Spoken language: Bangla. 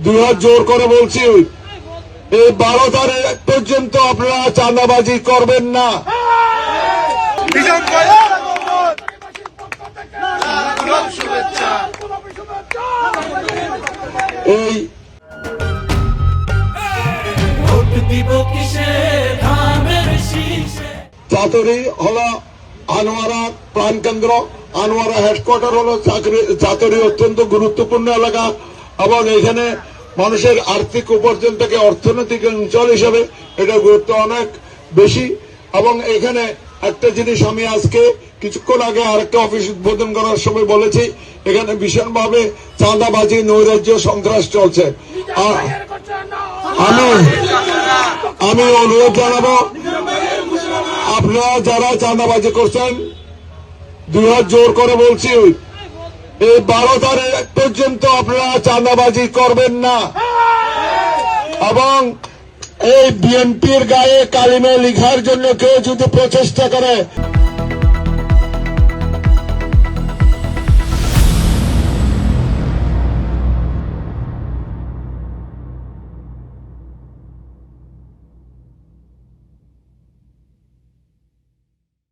দুই হাত জোর করে বলছি, এই 12 তারিখ পর্যন্ত আপনারা চাঁদাবাজি করবেন না। এই চাতুরি হলো আনোয়ারা প্রাণকেন্দ্র, আনোয়ারা হেডকোয়ার্টার হলো চাতুরি অত্যন্ত গুরুত্বপূর্ণ এলাকা এবং এখানে মানুষের আর্থিক উপার্জন থেকে অর্থনৈতিক অঞ্চল হিসেবে এটা গুরুত্ব অনেক বেশি। এবং এখানে একটা জিনিস আমি আজকে কিছুক্ষণ আগে আরেকটা অফিস উদ্বোধন করার সময় বলেছি, এখানে ভীষণভাবে চাঁদাবাজি নৈরাজ্য সন্ত্রাস চলছে। আমি অনুরোধ জানাবো, আপনারা যারা চাঁদাবাজি করছেন, 2 হাত জোর করে বলছি, এই 12 তারিখ পর্যন্ত আপনারা চাঁদাবাজি করবেন না। এবং এই বিএনপির গায়ে কালিমা লিখার জন্য কেউ যদি প্রচেষ্টা করে